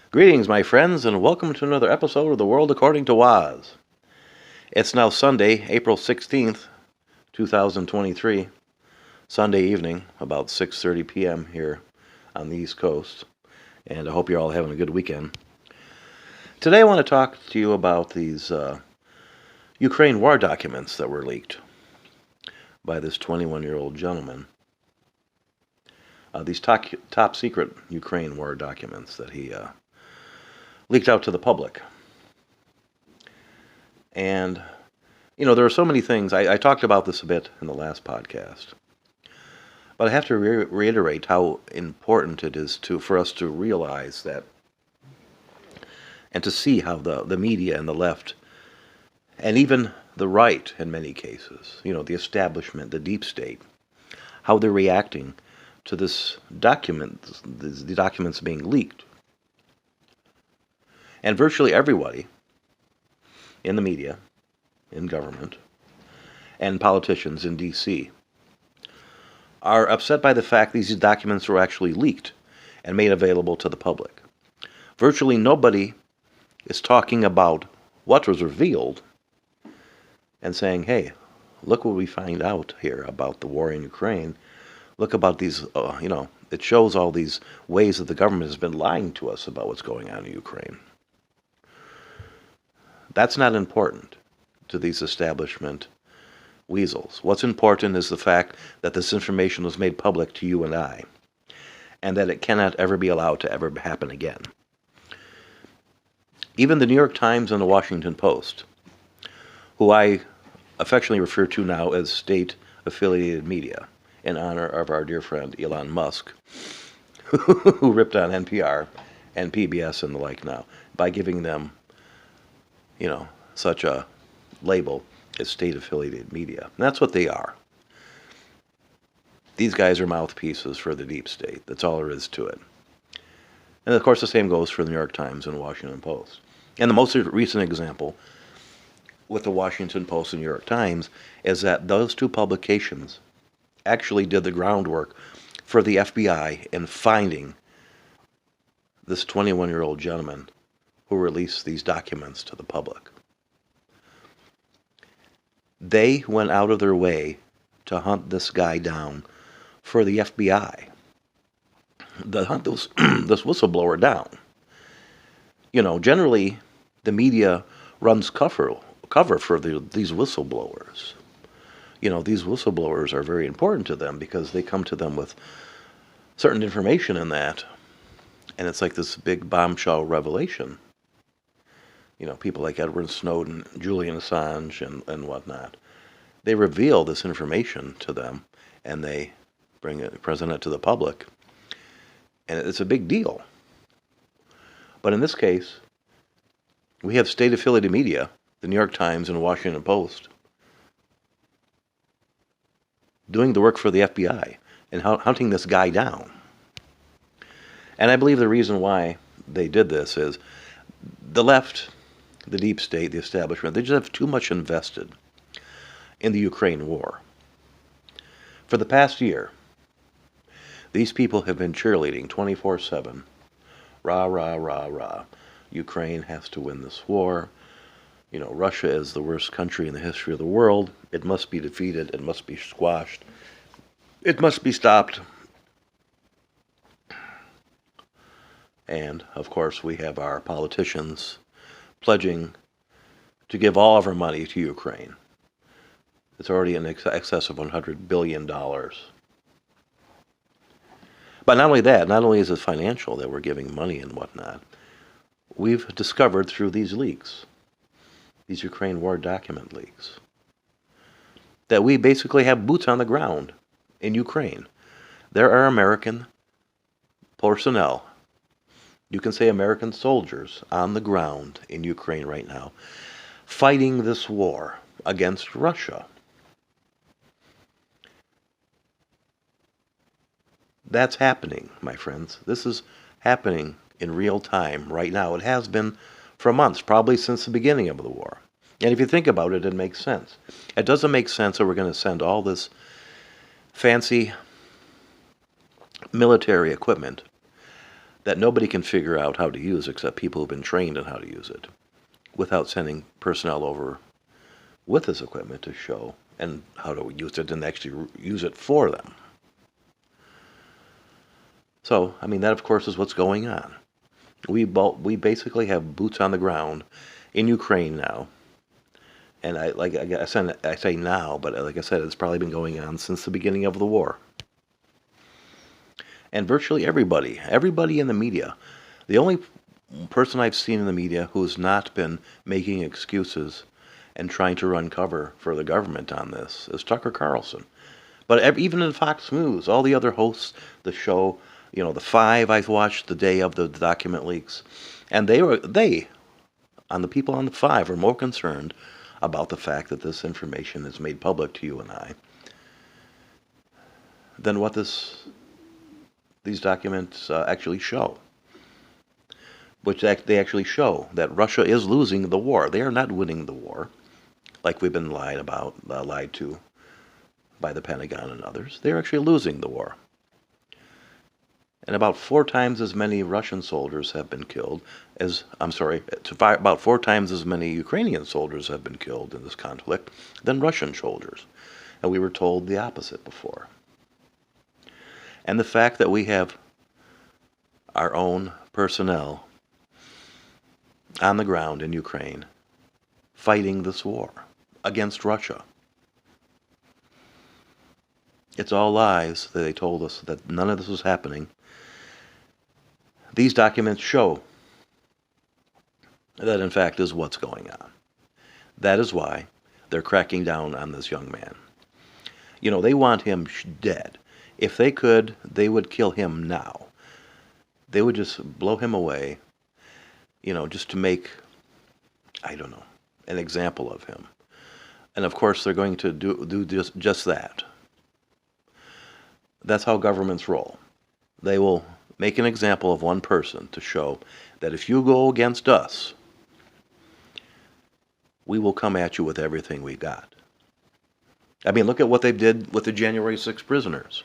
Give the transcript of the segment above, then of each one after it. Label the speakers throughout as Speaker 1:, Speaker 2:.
Speaker 1: Greetings, my friends, and welcome to another episode of The World According to Waz. It's now Sunday, April 16th, 2023, Sunday evening, about 6:30 p.m. here on the East Coast, and I hope you're all having a good weekend. Today I want to talk to you about these Ukraine war documents that were leaked by this 21-year-old gentleman. These top secret Ukraine war documents that he leaked out to the public. And, there are so many things. I talked about this a bit in the last podcast. But I have to reiterate how important it is for us to realize that and to see how the media and the left, and even the right in many cases, the establishment, the deep state, how they're reacting to this document, the documents being leaked. And virtually everybody in the media, in government, and politicians in D.C. are upset by the fact these documents were actually leaked and made available to the public. Virtually nobody is talking about what was revealed and saying, hey, look what we find out here about the war in Ukraine. Look about these, it shows all these ways that the government has been lying to us about what's going on in Ukraine. That's not important to these establishment weasels. What's important is the fact that this information was made public to you and I, and that it cannot ever be allowed to ever happen again. Even the New York Times and the Washington Post, who I affectionately refer to now as state-affiliated media, in honor of our dear friend Elon Musk, who ripped on NPR and PBS and the like now, by giving them such a label as state-affiliated media. And that's what they are. These guys are mouthpieces for the deep state. That's all there is to it. And of course the same goes for the New York Times and Washington Post. And the most recent example with the Washington Post and New York Times is that those two publications actually did the groundwork for the FBI in finding this 21-year-old gentleman who released these documents to the public. They went out of their way to hunt this guy down for the FBI, to hunt this whistleblower down. Generally, the media runs cover for these whistleblowers. These whistleblowers are very important to them because they come to them with certain information in that, and it's like this big bombshell revelation. People like Edward Snowden, Julian Assange, and whatnot. They reveal this information to them, and they present it to the public. And it's a big deal. But in this case, we have state-affiliated media, the New York Times and the Washington Post, doing the work for the FBI and hunting this guy down. And I believe the reason why they did this is the left, the deep state, the establishment, they just have too much invested in the Ukraine war. For the past year, these people have been cheerleading 24/7. Rah, rah, rah, rah. Ukraine has to win this war. Russia is the worst country in the history of the world. It must be defeated. It must be squashed. It must be stopped. And, of course, we have our politicians pledging to give all of our money to Ukraine. It's already in excess of $100 billion. But not only that, not only is it financial that we're giving money and whatnot, we've discovered through these leaks, these Ukraine war document leaks, that we basically have boots on the ground in Ukraine. There are American personnel, you can say American soldiers, on the ground in Ukraine right now, fighting this war against Russia. That's happening, my friends. This is happening in real time right now. It has been for months, probably since the beginning of the war. And if you think about it, it makes sense. It doesn't make sense that we're going to send all this fancy military equipment that nobody can figure out how to use except people who've been trained on how to use it, without sending personnel over with this equipment to show and how to use it and actually use it for them. So, I mean, that of course is what's going on. We basically have boots on the ground in Ukraine now, and I say now, but like I said, it's probably been going on since the beginning of the war. And virtually everybody in the media, the only person I've seen in the media who's not been making excuses and trying to run cover for the government on this is Tucker Carlson. But even in Fox News, all the other hosts, the show, the Five I watched the day of the document leaks, and the people on the Five are more concerned about the fact that this information is made public to you and I than what these documents actually show. Which they actually show that Russia is losing the war. They are not winning the war, like we've been lied to by the Pentagon and others. They're actually losing the war. And about 4 times as many Russian soldiers have been killed about 4 times as many Ukrainian soldiers have been killed in this conflict than Russian soldiers. And we were told the opposite before. And the fact that we have our own personnel on the ground in Ukraine fighting this war against Russia. It's all lies that they told us that none of this was happening. These documents show that in fact is what's going on. That is why they're cracking down on this young man. They want him dead. If they could, they would kill him now. They would just blow him away, just to make, an example of him. And of course, they're going to do just that. That's how governments roll. They will make an example of one person to show that if you go against us, we will come at you with everything we got. I mean, look at what they did with the January 6th prisoners.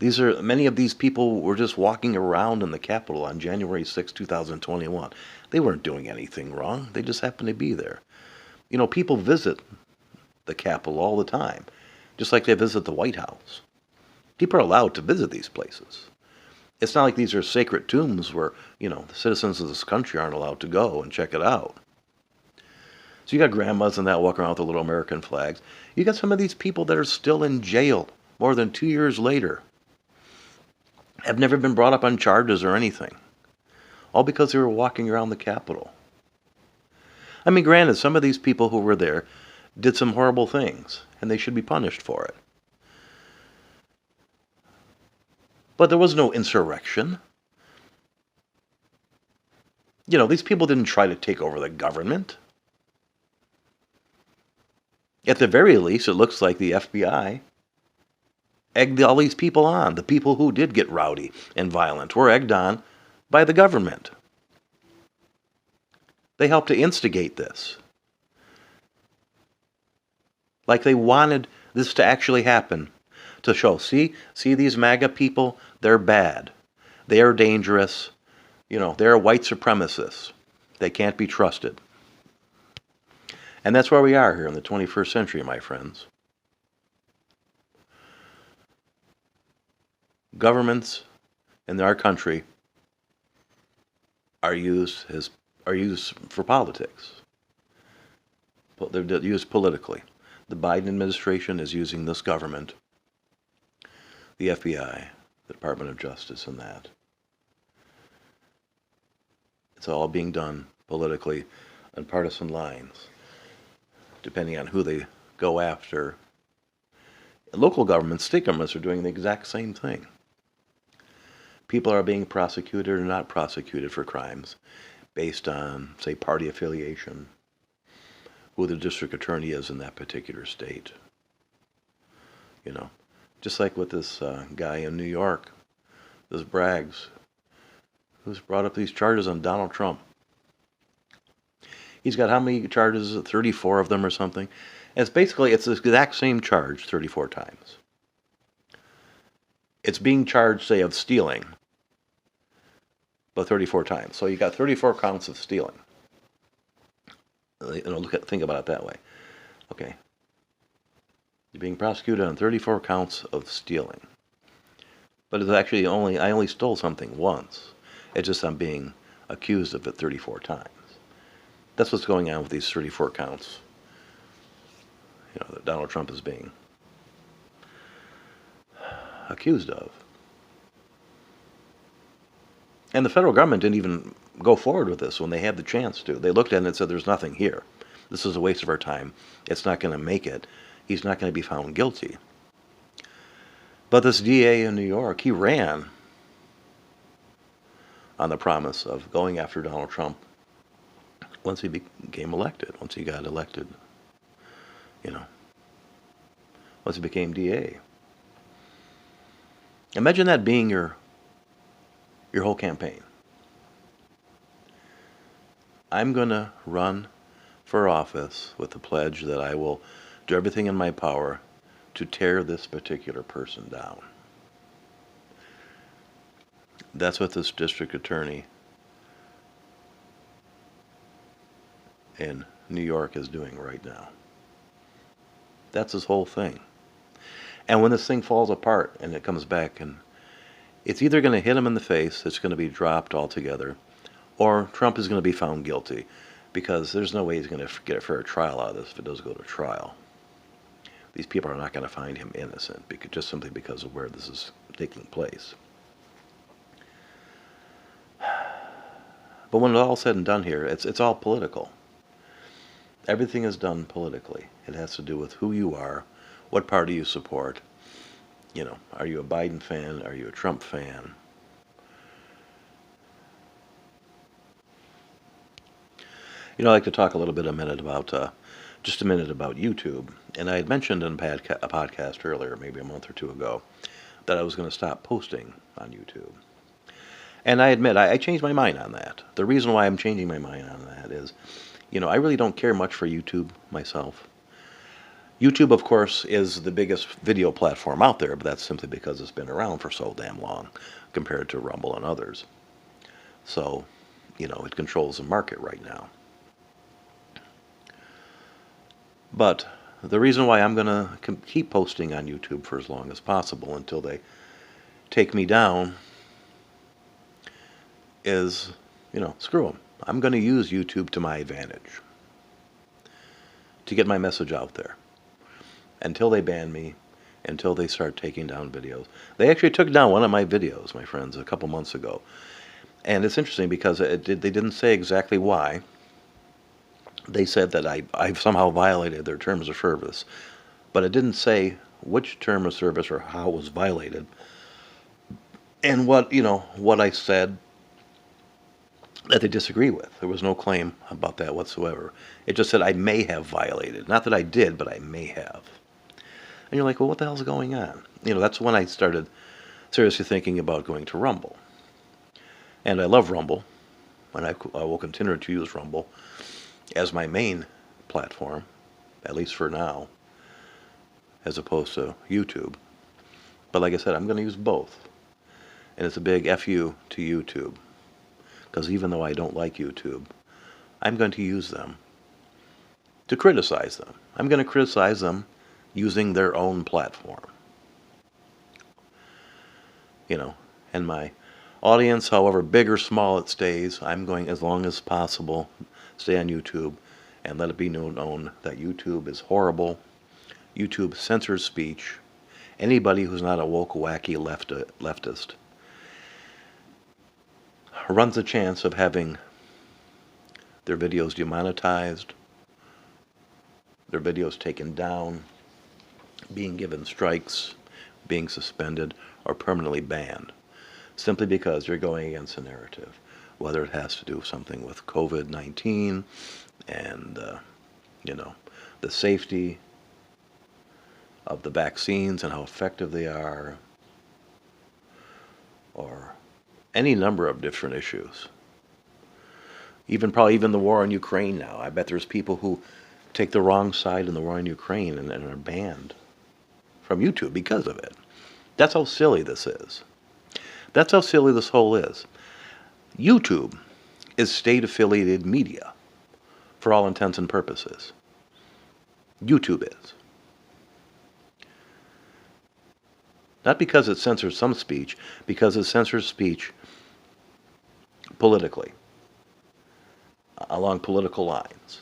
Speaker 1: Many of these people were just walking around in the Capitol on January 6, 2021. They weren't doing anything wrong. They just happened to be there. People visit the Capitol all the time, just like they visit the White House. People are allowed to visit these places. It's not like these are sacred tombs where, the citizens of this country aren't allowed to go and check it out. So you got grandmas and that walking around with the little American flags. You got some of these people that are still in jail more than 2 years later. Have never been brought up on charges or anything. All because they were walking around the Capitol. I mean, granted, some of these people who were there did some horrible things, and they should be punished for it. But there was no insurrection. These people didn't try to take over the government. At the very least, it looks like the FBI egged all these people on. The people who did get rowdy and violent were egged on by the government. They helped to instigate this. Like they wanted this to actually happen. To show, see these MAGA people, they're bad. They are dangerous. They're white supremacists. They can't be trusted. And that's where we are here in the 21st century, my friends. Governments in our country are used for politics. They're used politically. The Biden administration is using this government, the FBI, the Department of Justice, and that. It's all being done politically on partisan lines, depending on who they go after. Local governments, state governments are doing the exact same thing. People are being prosecuted or not prosecuted for crimes based on, say, party affiliation, who the district attorney is in that particular state. Just like with this guy in New York, this Braggs, who's brought up these charges on Donald Trump. He's got how many charges? 34 of them or something. And it's the exact same charge 34 times. It's being charged, say, of stealing. but 34 times. So you got 34 counts of stealing. Think about it that way. Okay. You're being prosecuted on 34 counts of stealing. But it's actually I only stole something once. It's just I'm being accused of it 34 times. That's what's going on with these 34 counts, that Donald Trump is being accused of. And the federal government didn't even go forward with this when they had the chance to. They looked at it and said, there's nothing here. This is a waste of our time. It's not going to make it. He's not going to be found guilty. But this DA in New York, he ran on the promise of going after Donald Trump once he became elected, once he got elected, once he became DA. Imagine that being your whole campaign. I'm going to run for office with the pledge that I will do everything in my power to tear this particular person down. That's what this district attorney in New York is doing right now. That's his whole thing. And when this thing falls apart and it comes back, and it's either going to hit him in the face, it's going to be dropped altogether, or Trump is going to be found guilty, because there's no way he's going to get a fair trial out of this if it does go to trial. These people are not going to find him innocent just simply because of where this is taking place. But when it's all said and done here, it's all political. Everything is done politically. It has to do with who you are, what party you support. Are you a Biden fan? Are you a Trump fan? I'd like to talk a minute about YouTube. And I had mentioned in a podcast earlier, maybe a month or two ago, that I was going to stop posting on YouTube. And I admit, I changed my mind on that. The reason why I'm changing my mind on that is, I really don't care much for YouTube myself. YouTube, of course, is the biggest video platform out there, but that's simply because it's been around for so damn long compared to Rumble and others. So, it controls the market right now. But the reason why I'm going to keep posting on YouTube for as long as possible until they take me down is, screw them. I'm going to use YouTube to my advantage to get my message out there until they ban me, until they start taking down videos. They actually took down one of my videos, my friends, a couple months ago. And it's interesting because they didn't say exactly why. They said that I've somehow violated their terms of service, but it didn't say which term of service or how it was violated, and what I said that they disagree with. There was no claim about that whatsoever. It just said I may have violated, not that I did, but I may have. And you're like, well, what the hell's going on? That's when I started seriously thinking about going to Rumble, and I love Rumble, and I will continue to use Rumble as my main platform, at least for now, as opposed to YouTube. But like I said, I'm going to use both. And it's a big FU to YouTube. Because even though I don't like YouTube, I'm going to use them to criticize them. I'm going to criticize them using their own platform. And my audience, however big or small it stays, I'm going, as long as possible, stay on YouTube and let it be known that YouTube is horrible. YouTube censors speech. Anybody who's not a woke, wacky leftist runs a chance of having their videos demonetized, their videos taken down, being given strikes, being suspended, or permanently banned, simply because you're going against a narrative. Whether it has to do with something with COVID-19 and, the safety of the vaccines and how effective they are, or any number of different issues. Probably even the war in Ukraine now. I bet there's people who take the wrong side in the war in Ukraine and are banned from YouTube because of it. That's how silly this is. That's how silly this whole is. YouTube is state-affiliated media for all intents and purposes. YouTube is. Not because it censors some speech, because it censors speech politically, along political lines.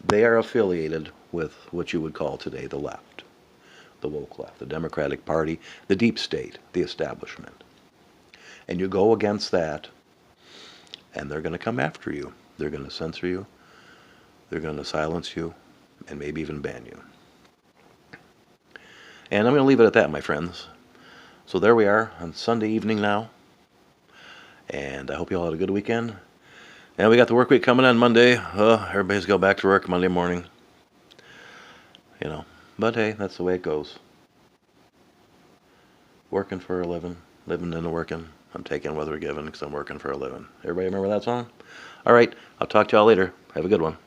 Speaker 1: They are affiliated with what you would call today the left, the woke left, the Democratic Party, the deep state, the establishment. And you go against that, and they're going to come after you. They're going to censor you. They're going to silence you, and maybe even ban you. And I'm going to leave it at that, my friends. So there we are on Sunday evening now. And I hope you all had a good weekend. And we got the work week coming on Monday. Everybody's go back to work Monday morning. But hey, that's the way it goes. Working for a living, living and working. I'm taking what we're given because I'm working for a living. Everybody remember that song? All right, I'll talk to y'all later. Have a good one.